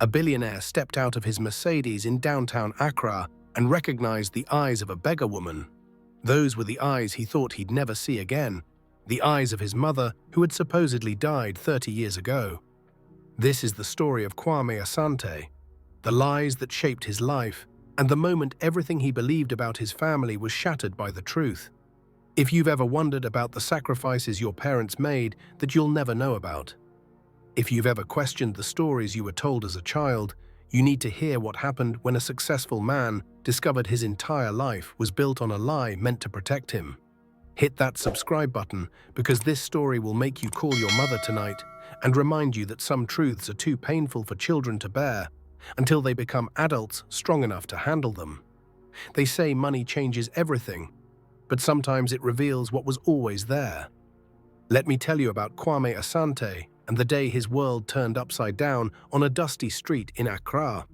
A billionaire stepped out of his Mercedes in downtown Accra and recognized the eyes of a beggar woman. Those were the eyes he thought he'd never see again, the eyes of his mother who had supposedly died 30 years ago. This is the story of Kwame Asante, the lies that shaped his life, and the moment everything he believed about his family was shattered by the truth. If you've ever wondered about the sacrifices your parents made that you'll never know about, if you've ever questioned the stories you were told as a child, you need to hear what happened when a successful man discovered his entire life was built on a lie meant to protect him. Hit that subscribe button because this story will make you call your mother tonight and remind you that some truths are too painful for children to bear until they become adults strong enough to handle them. They say money changes everything, but sometimes it reveals what was always there. Let me tell you about Kwame Asante and the day his world turned upside down on a dusty street in Accra.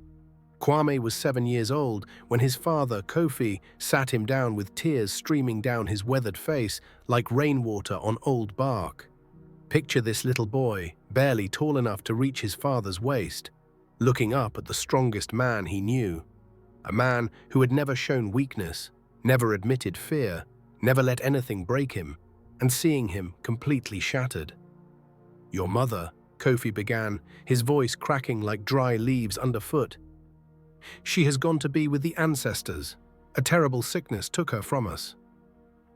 Kwame was 7 years old when his father, Kofi, sat him down with tears streaming down his weathered face like rainwater on old bark. Picture this little boy, barely tall enough to reach his father's waist, looking up at the strongest man he knew. A man who had never shown weakness, never admitted fear, never let anything break him, and seeing him completely shattered. "Your mother," Kofi began, his voice cracking like dry leaves underfoot. "She has gone to be with the ancestors. A terrible sickness took her from us."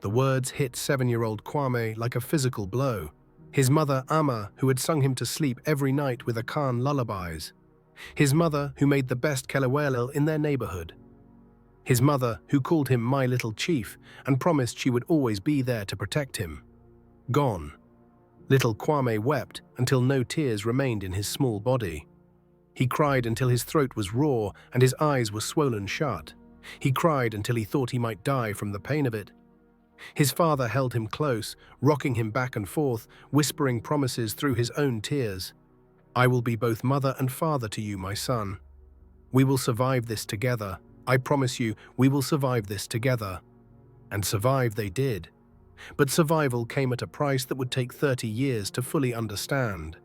The words hit 7-year-old Kwame like a physical blow. His mother, Amma, who had sung him to sleep every night with Akan lullabies. His mother, who made the best kelewele in their neighborhood. His mother, who called him my little chief and promised she would always be there to protect him. Gone. Little Kwame wept until no tears remained in his small body. He cried until his throat was raw and his eyes were swollen shut. He cried until he thought he might die from the pain of it. His father held him close, rocking him back and forth, whispering promises through his own tears. "I will be both mother and father to you, my son. We will survive this together. I promise you, we will survive this together." And survive they did. But survival came at a price that would take 30 years to fully understand.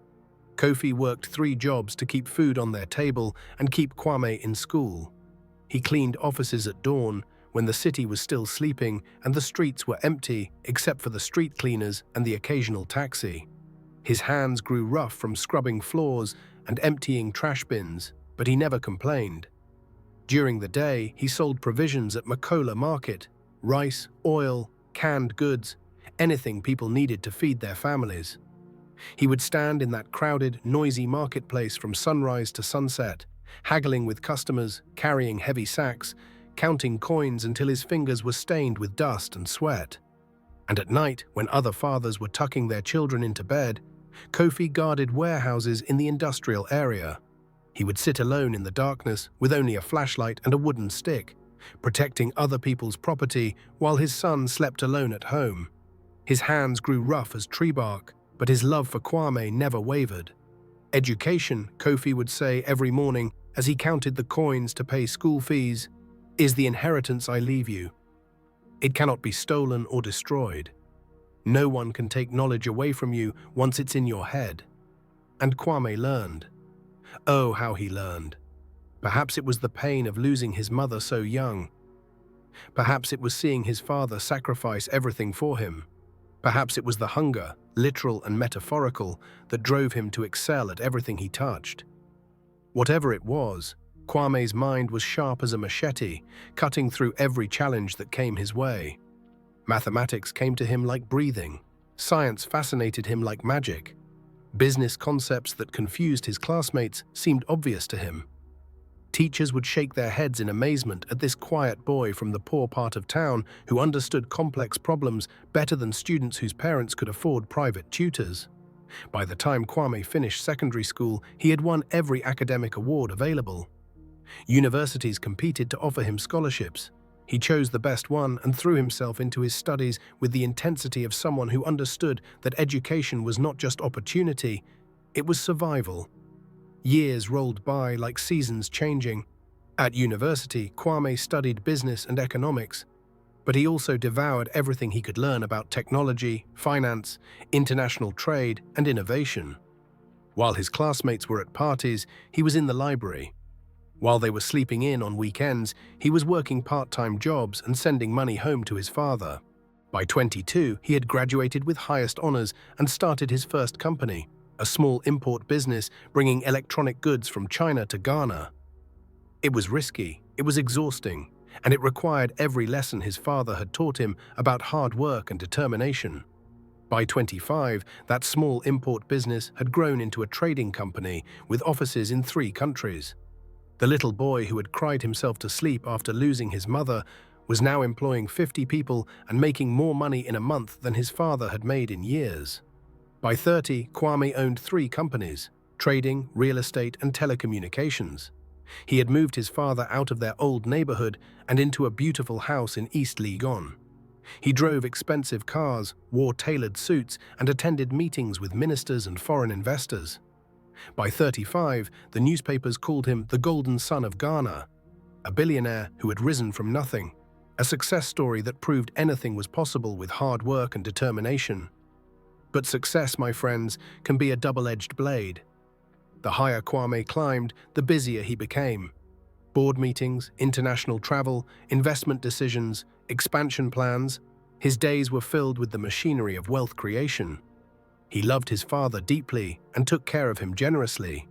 Kofi worked 3 jobs to keep food on their table and keep Kwame in school. He cleaned offices at dawn, when the city was still sleeping and the streets were empty except for the street cleaners and the occasional taxi. His hands grew rough from scrubbing floors and emptying trash bins, but he never complained. During the day, he sold provisions at Makola Market, rice, oil, canned goods, anything people needed to feed their families. He would stand in that crowded, noisy marketplace from sunrise to sunset, haggling with customers, carrying heavy sacks, counting coins until his fingers were stained with dust and sweat. And at night, when other fathers were tucking their children into bed, Kofi guarded warehouses in the industrial area. He would sit alone in the darkness with only a flashlight and a wooden stick, protecting other people's property while his son slept alone at home. His hands grew rough as tree bark, but his love for Kwame never wavered. "Education," Kofi would say every morning as he counted the coins to pay school fees, "is the inheritance I leave you. It cannot be stolen or destroyed. No one can take knowledge away from you once it's in your head." And Kwame learned. Oh, how he learned. Perhaps it was the pain of losing his mother so young. Perhaps it was seeing his father sacrifice everything for him. Perhaps it was the hunger, literal and metaphorical, that drove him to excel at everything he touched. Whatever it was, Kwame's mind was sharp as a machete, cutting through every challenge that came his way. Mathematics came to him like breathing. Science fascinated him like magic. Business concepts that confused his classmates seemed obvious to him. Teachers would shake their heads in amazement at this quiet boy from the poor part of town who understood complex problems better than students whose parents could afford private tutors. By the time Kwame finished secondary school, he had won every academic award available. Universities competed to offer him scholarships. He chose the best one and threw himself into his studies with the intensity of someone who understood that education was not just opportunity, it was survival. Years rolled by like seasons changing. At university, Kwame studied business and economics, but he also devoured everything he could learn about technology, finance, international trade, and innovation. While his classmates were at parties, he was in the library. While they were sleeping in on weekends, he was working part-time jobs and sending money home to his father. By 22, he had graduated with highest honors and started his first company, a small import business bringing electronic goods from China to Ghana. It was risky, it was exhausting, and it required every lesson his father had taught him about hard work and determination. By 25, that small import business had grown into a trading company with offices in 3 countries. The little boy who had cried himself to sleep after losing his mother was now employing 50 people and making more money in a month than his father had made in years. By 30, Kwame owned 3 companies: trading, real estate, and telecommunications. He had moved his father out of their old neighborhood and into a beautiful house in East Legon. He drove expensive cars, wore tailored suits, and attended meetings with ministers and foreign investors. By 35, the newspapers called him the Golden Son of Ghana, a billionaire who had risen from nothing, a success story that proved anything was possible with hard work and determination. But success, my friends, can be a double-edged blade. The higher Kwame climbed, the busier he became. Board meetings, international travel, investment decisions, expansion plans. His days were filled with the machinery of wealth creation. He loved his father deeply and took care of him generously.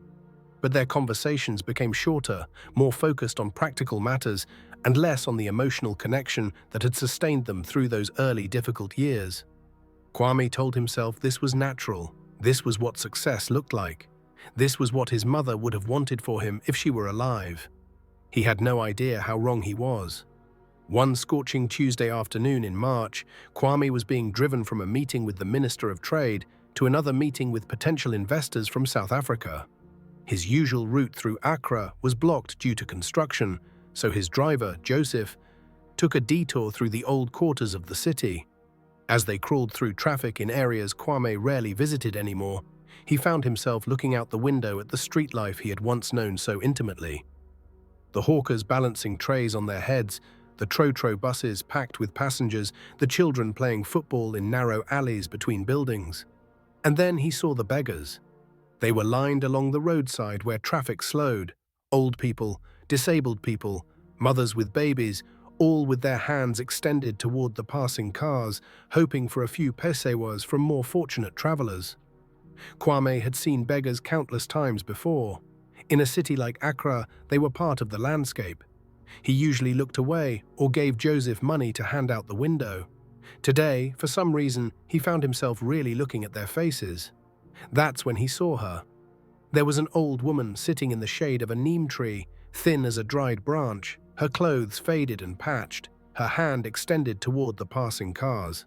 But their conversations became shorter, more focused on practical matters, and less on the emotional connection that had sustained them through those early difficult years. Kwame told himself this was natural. This was what success looked like. This was what his mother would have wanted for him if she were alive. He had no idea how wrong he was. One scorching Tuesday afternoon in March, Kwame was being driven from a meeting with the Minister of Trade to another meeting with potential investors from South Africa. His usual route through Accra was blocked due to construction, so his driver, Joseph, took a detour through the old quarters of the city. As they crawled through traffic in areas Kwame rarely visited anymore, he found himself looking out the window at the street life he had once known so intimately. The hawkers balancing trays on their heads, the tro-tro buses packed with passengers, the children playing football in narrow alleys between buildings. And then he saw the beggars. They were lined along the roadside where traffic slowed. Old people, disabled people, mothers with babies, all with their hands extended toward the passing cars, hoping for a few pesewas from more fortunate travelers. Kwame had seen beggars countless times before. In a city like Accra, they were part of the landscape. He usually looked away or gave Joseph money to hand out the window. Today, for some reason, he found himself really looking at their faces. That's when he saw her. There was an old woman sitting in the shade of a neem tree, thin as a dried branch, her clothes faded and patched, her hand extended toward the passing cars.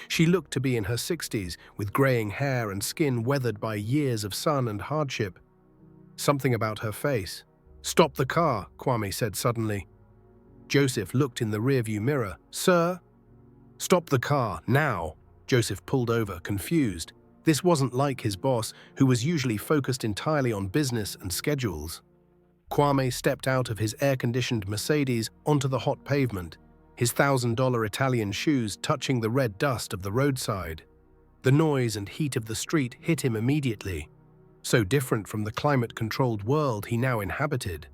She looked to be in her 60s, with graying hair and skin weathered by years of sun and hardship. Something about her face. "Stop the car," Kwame said suddenly. Joseph looked in the rearview mirror. "Sir?" "Stop the car, now!" Joseph pulled over, confused. This wasn't like his boss, who was usually focused entirely on business and schedules. Kwame stepped out of his air-conditioned Mercedes onto the hot pavement, his $1,000 Italian shoes touching the red dust of the roadside. The noise and heat of the street hit him immediately, so different from the climate-controlled world he now inhabited.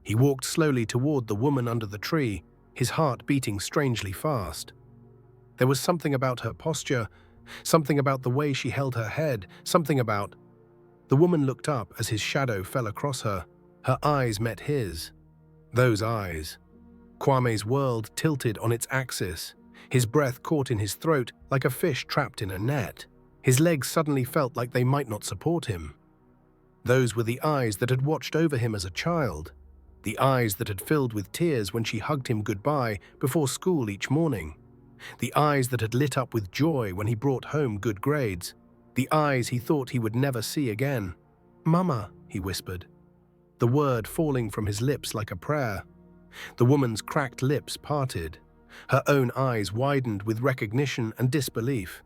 He walked slowly toward the woman under the tree, his heart beating strangely fast. There was something about her posture, something about the way she held her head, something about... The woman looked up as his shadow fell across her. Her eyes met his. Those eyes. Kwame's world tilted on its axis, his breath caught in his throat like a fish trapped in a net. His legs suddenly felt like they might not support him. Those were the eyes that had watched over him as a child, the eyes that had filled with tears when she hugged him goodbye before school each morning, the eyes that had lit up with joy when he brought home good grades, the eyes he thought he would never see again. "Mama," he whispered, the word falling from his lips like a prayer. The woman's cracked lips parted. Her own eyes widened with recognition and disbelief.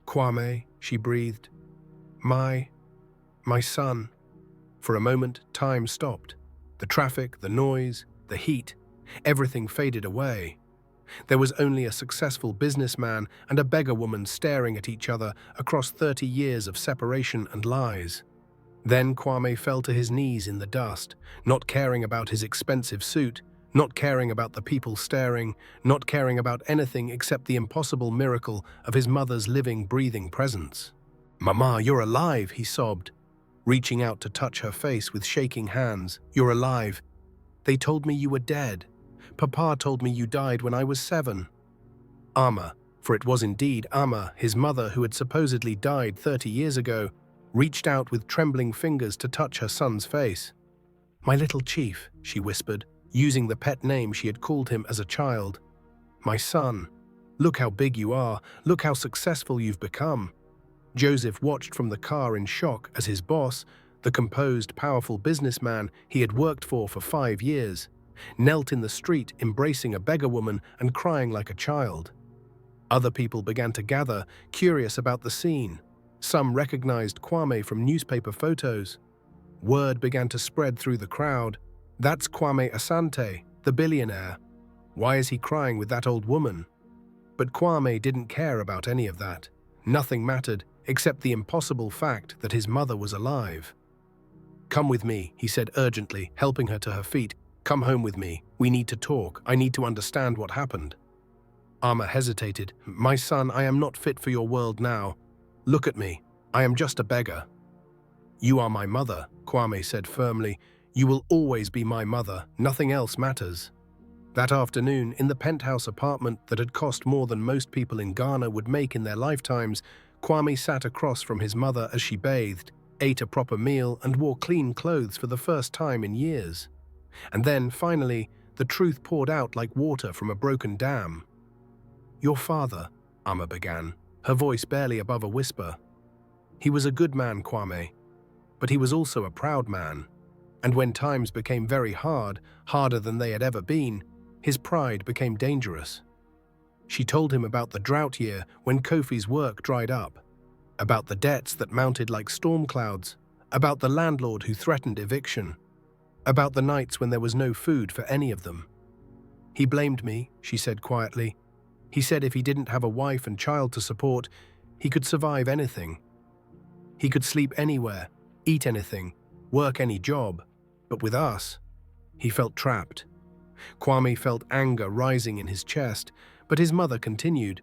"Kwame," she breathed. My son." For a moment, time stopped. The traffic, the noise, the heat, everything faded away. There was only a successful businessman and a beggar woman staring at each other across 30 years of separation and lies. Then Kwame fell to his knees in the dust, not caring about his expensive suit, not caring about the people staring, not caring about anything except the impossible miracle of his mother's living, breathing presence. "Mama, you're alive," he sobbed, reaching out to touch her face with shaking hands. "You're alive. They told me you were dead. Papa told me you died when I was 7. Amma, for it was indeed Amma, his mother who had supposedly died 30 years ago, reached out with trembling fingers to touch her son's face. "My little chief," she whispered, using the pet name she had called him as a child. "My son, look how big you are, look how successful you've become." Joseph watched from the car in shock as his boss, the composed, powerful businessman he had worked for 5 years, knelt in the street embracing a beggar woman and crying like a child. Other people began to gather, curious about the scene. Some recognized Kwame from newspaper photos. Word began to spread through the crowd. "That's Kwame Asante, the billionaire. Why is he crying with that old woman?" But Kwame didn't care about any of that. Nothing mattered except the impossible fact that his mother was alive. "Come with me," he said urgently, helping her to her feet. "Come home with me. We need to talk. I need to understand what happened." Amma hesitated. "My son, I am not fit for your world now. Look at me. I am just a beggar." "You are my mother," Kwame said firmly. "You will always be my mother. Nothing else matters." That afternoon, in the penthouse apartment that had cost more than most people in Ghana would make in their lifetimes, Kwame sat across from his mother as she bathed, ate a proper meal, and wore clean clothes for the first time in years. And then, finally, the truth poured out like water from a broken dam. "Your father," Amma began, her voice barely above a whisper. "He was a good man, Kwame, but he was also a proud man. And when times became very hard, harder than they had ever been, his pride became dangerous." She told him about the drought year when Kofi's work dried up, about the debts that mounted like storm clouds, about the landlord who threatened eviction, about the nights when there was no food for any of them. "He blamed me," she said quietly. "He said if he didn't have a wife and child to support, he could survive anything. He could sleep anywhere, eat anything, work any job. But with us, he felt trapped." Kwame felt anger rising in his chest, but his mother continued.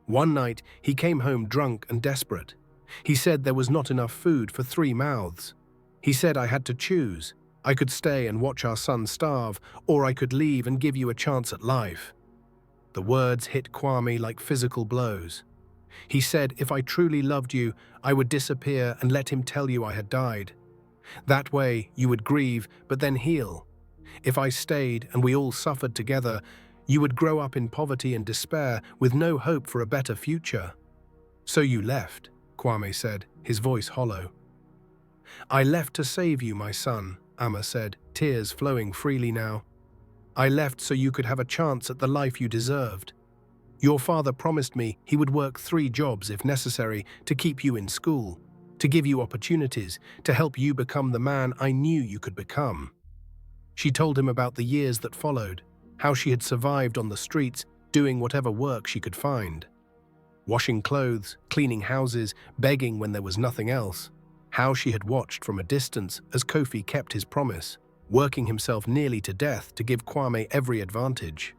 "One night, he came home drunk and desperate. He said there was not enough food for 3 mouths. He said I had to choose. I could stay and watch our son starve, or I could leave and give you a chance at life." The words hit Kwame like physical blows. He said, "If I truly loved you, I would disappear and let him tell you I had died. That way, you would grieve, but then heal. If I stayed and we all suffered together, you would grow up in poverty and despair with no hope for a better future." "So you left," Kwame said, his voice hollow. "I left to save you, my son," Amma said, tears flowing freely now. "I left so you could have a chance at the life you deserved. Your father promised me he would work 3 jobs if necessary to keep you in school, to give you opportunities, to help you become the man I knew you could become." She told him about the years that followed, how she had survived on the streets, doing whatever work she could find. Washing clothes, cleaning houses, begging when there was nothing else. How she had watched from a distance as Kofi kept his promise, working himself nearly to death to give Kwame every advantage.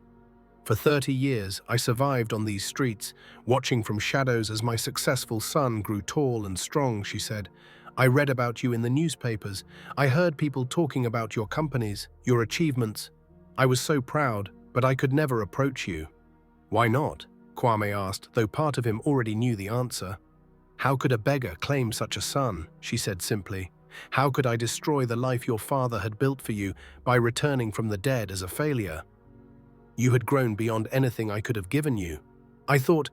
"For 30 years, I survived on these streets, watching from shadows as my successful son grew tall and strong," she said. "I read about you in the newspapers. I heard people talking about your companies, your achievements. I was so proud, but I could never approach you." "Why not?" Kwame asked, though part of him already knew the answer. "How could a beggar claim such a son?" she said simply. "How could I destroy the life your father had built for you by returning from the dead as a failure? You had grown beyond anything I could have given you. I thought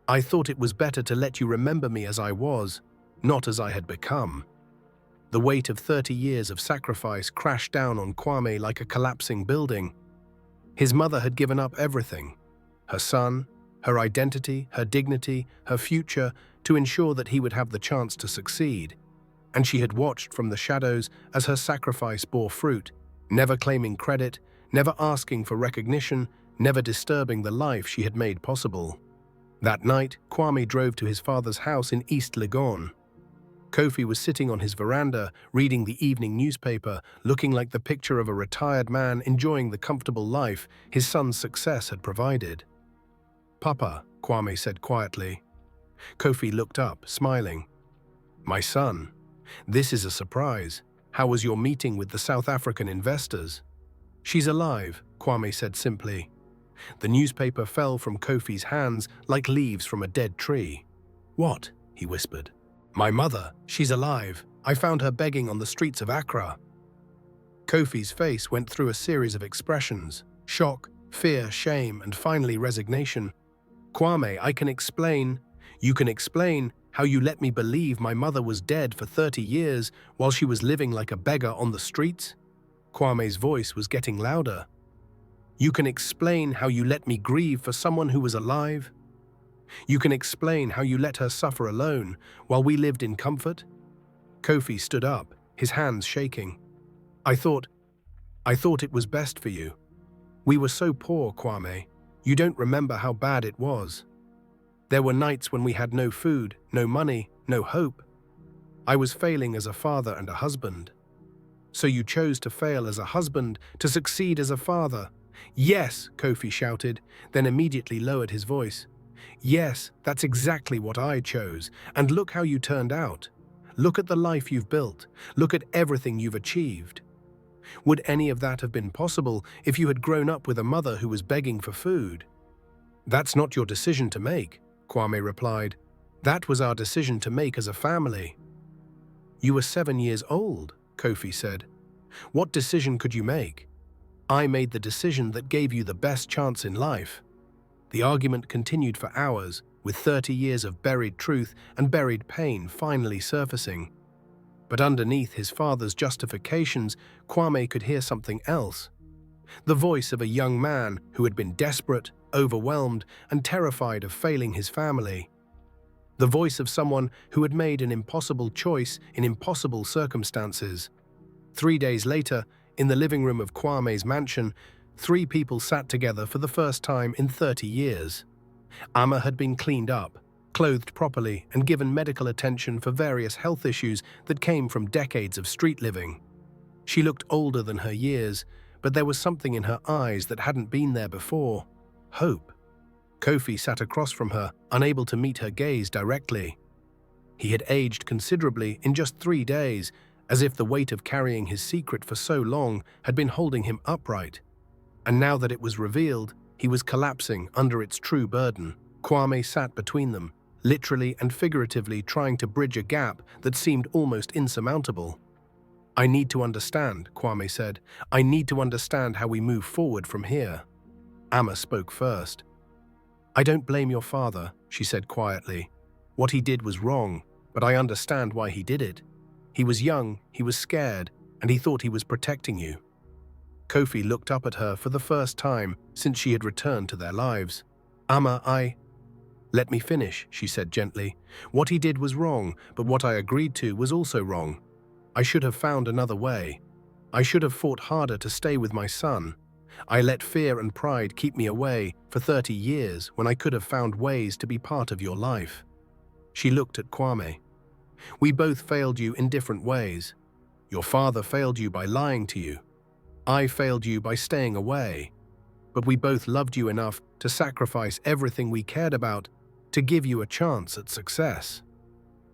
it was better to let you remember me as I was, not as I had become." The weight of 30 years of sacrifice crashed down on Kwame like a collapsing building. His mother had given up everything: her son, her identity, her dignity, her future, to ensure that he would have the chance to succeed. And she had watched from the shadows as her sacrifice bore fruit, never claiming credit, never asking for recognition, never disturbing the life she had made possible. That night, Kwame drove to his father's house in East Legon. Kofi was sitting on his veranda, reading the evening newspaper, looking like the picture of a retired man enjoying the comfortable life his son's success had provided. "Papa," Kwame said quietly. Kofi looked up, smiling. "My son, this is a surprise. How was your meeting with the South African investors?" "She's alive," Kwame said simply. The newspaper fell from Kofi's hands like leaves from a dead tree. "What?" he whispered. "My mother, she's alive. I found her begging on the streets of Accra." Kofi's face went through a series of expressions: shock, fear, shame, and finally resignation. "Kwame, I can explain. You can explain how you let me believe my mother was dead for 30 years while she was living like a beggar on the streets?" Kwame's voice was getting louder. "You can explain how you let me grieve for someone who was alive? You can explain how you let her suffer alone while we lived in comfort?" Kofi stood up, his hands shaking. I thought it was best for you. We were so poor, Kwame. You don't remember how bad it was. There were nights when we had no food, no money, no hope. I was failing as a father and a husband. So you chose to fail as a husband, to succeed as a father." "Yes," Kofi shouted, then immediately lowered his voice. "Yes, that's exactly what I chose, and look how you turned out. Look at the life you've built. Look at everything you've achieved. Would any of that have been possible if you had grown up with a mother who was begging for food?" "That's not your decision to make," Kwame replied. "That was our decision to make as a family." "You were 7 years old," Kofi said. "What decision could you make?" "I made the decision that gave you the best chance in life." The argument continued for hours, with 30 years of buried truth and buried pain finally surfacing. But underneath his father's justifications, Kwame could hear something else. The voice of a young man who had been desperate, overwhelmed, and terrified of failing his family. The voice of someone who had made an impossible choice in impossible circumstances. 3 days later, in the living room of Kwame's mansion, 3 people sat together for the first time in 30 years. Amma had been cleaned up, clothed properly, and given medical attention for various health issues that came from decades of street living. She looked older than her years, but there was something in her eyes that hadn't been there before: hope. Kofi sat across from her, unable to meet her gaze directly. He had aged considerably in just 3 days, as if the weight of carrying his secret for so long had been holding him upright. And now that it was revealed, he was collapsing under its true burden. Kwame sat between them, literally and figuratively trying to bridge a gap that seemed almost insurmountable. "I need to understand," Kwame said. "I need to understand how we move forward from here." Amma spoke first. "I don't blame your father," she said quietly. "What he did was wrong, but I understand why he did it. He was young, he was scared, and he thought he was protecting you." Kofi looked up at her for the first time since she had returned to their lives. "Amma, Let me finish," she said gently. "What he did was wrong, but what I agreed to was also wrong. I should have found another way. I should have fought harder to stay with my son. I let fear and pride keep me away for 30 years when I could have found ways to be part of your life." She looked at Kwame. "We both failed you in different ways. Your father failed you by lying to you. I failed you by staying away. But we both loved you enough to sacrifice everything we cared about to give you a chance at success.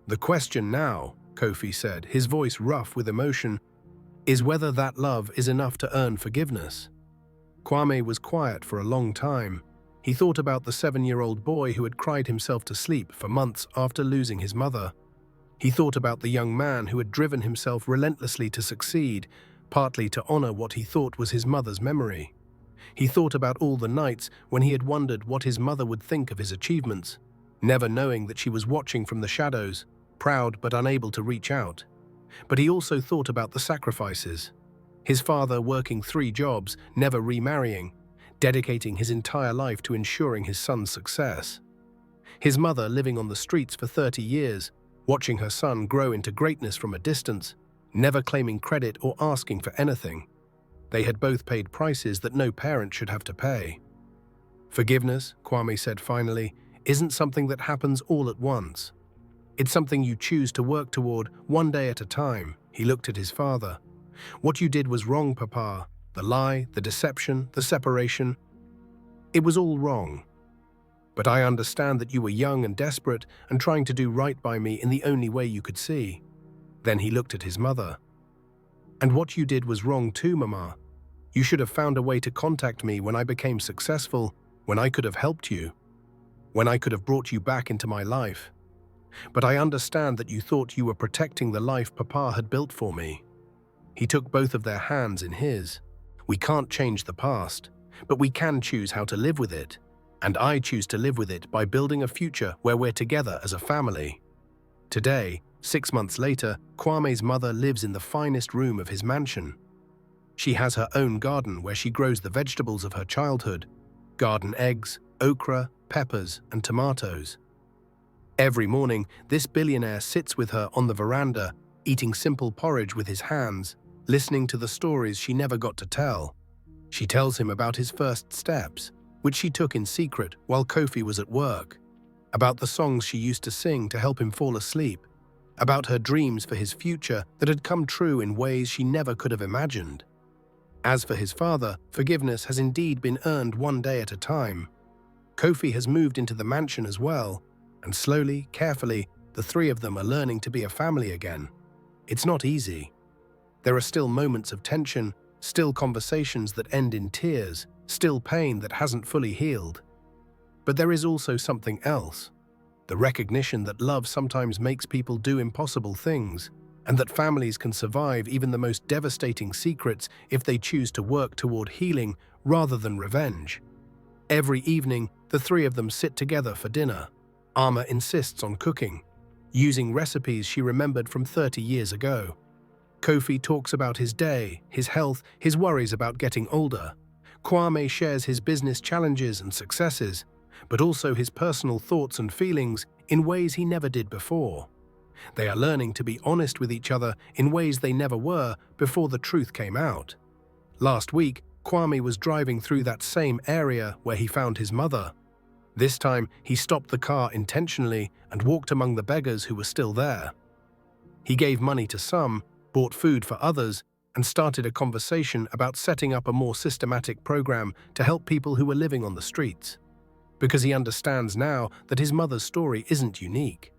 The question now," Kofi said, his voice rough with emotion, "is whether that love is enough to earn forgiveness." Kwame was quiet for a long time. He thought about the 7-year-old boy who had cried himself to sleep for months after losing his mother. He thought about the young man who had driven himself relentlessly to succeed, partly to honor what he thought was his mother's memory. He thought about all the nights when he had wondered what his mother would think of his achievements, never knowing that she was watching from the shadows, proud but unable to reach out. But he also thought about the sacrifices. His father working 3 jobs, never remarrying, dedicating his entire life to ensuring his son's success. His mother living on the streets for 30 years, watching her son grow into greatness from a distance, never claiming credit or asking for anything. They had both paid prices that no parent should have to pay. Forgiveness, Kwame said finally, isn't something that happens all at once. It's something you choose to work toward one day at a time. He looked at his father. What you did was wrong, Papa. The lie, the deception, the separation. It was all wrong. But I understand that you were young and desperate and trying to do right by me in the only way you could see. Then he looked at his mother. And what you did was wrong too, Mama. You should have found a way to contact me when I became successful, when I could have helped you, when I could have brought you back into my life. But I understand that you thought you were protecting the life Papa had built for me. He took both of their hands in his. We can't change the past, but we can choose how to live with it. And I choose to live with it by building a future where we're together as a family. Today, 6 months later, Kwame's mother lives in the finest room of his mansion. She has her own garden where she grows the vegetables of her childhood: garden eggs, okra, peppers, and tomatoes. Every morning, this billionaire sits with her on the veranda, eating simple porridge with his hands, listening to the stories she never got to tell. She tells him about his first steps, which she took in secret while Kofi was at work, about the songs she used to sing to help him fall asleep, about her dreams for his future that had come true in ways she never could have imagined. As for his father, forgiveness has indeed been earned one day at a time. Kofi has moved into the mansion as well, and slowly, carefully, the three of them are learning to be a family again. It's not easy. There are still moments of tension, still conversations that end in tears, still pain that hasn't fully healed. But there is also something else: the recognition that love sometimes makes people do impossible things, and that families can survive even the most devastating secrets if they choose to work toward healing rather than revenge. Every evening, the three of them sit together for dinner. Ama insists on cooking, using recipes she remembered from 30 years ago. Kofi talks about his day, his health, his worries about getting older. Kwame shares his business challenges and successes, but also his personal thoughts and feelings in ways he never did before. They are learning to be honest with each other in ways they never were before the truth came out. Last week, Kwame was driving through that same area where he found his mother. This time, he stopped the car intentionally and walked among the beggars who were still there. He gave money to some, bought food for others, and started a conversation about setting up a more systematic program to help people who were living on the streets. Because he understands now that his mother's story isn't unique.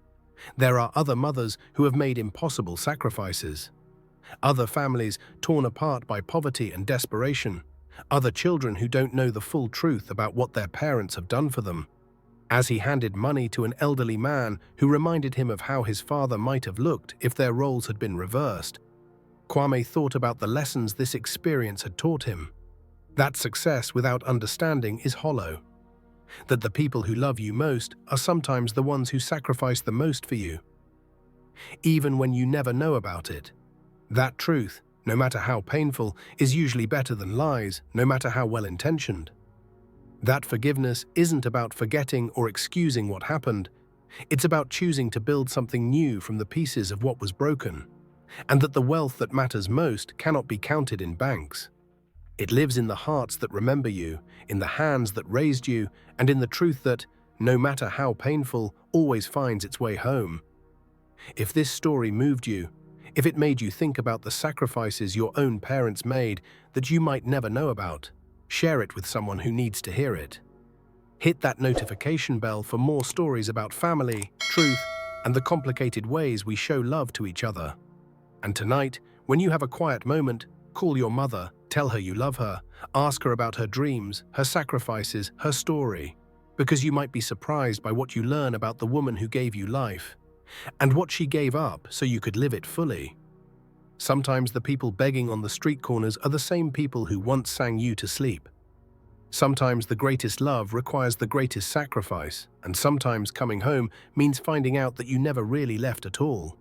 There are other mothers who have made impossible sacrifices. Other families torn apart by poverty and desperation. Other children who don't know the full truth about what their parents have done for them. As he handed money to an elderly man who reminded him of how his father might have looked if their roles had been reversed, Kwame thought about the lessons this experience had taught him. That success without understanding is hollow. That the people who love you most are sometimes the ones who sacrifice the most for you, even when you never know about it. That truth, no matter how painful, is usually better than lies, no matter how well-intentioned. That forgiveness isn't about forgetting or excusing what happened. It's about choosing to build something new from the pieces of what was broken, and that the wealth that matters most cannot be counted in banks. It lives in the hearts that remember you, in the hands that raised you, and in the truth that, no matter how painful, always finds its way home. If this story moved you, if it made you think about the sacrifices your own parents made that you might never know about, share it with someone who needs to hear it. Hit that notification bell for more stories about family, truth, and the complicated ways we show love to each other. And tonight, when you have a quiet moment, call your mother, tell her you love her, ask her about her dreams, her sacrifices, her story, because you might be surprised by what you learn about the woman who gave you life, and what she gave up so you could live it fully. Sometimes the people begging on the street corners are the same people who once sang you to sleep. Sometimes the greatest love requires the greatest sacrifice, and sometimes coming home means finding out that you never really left at all.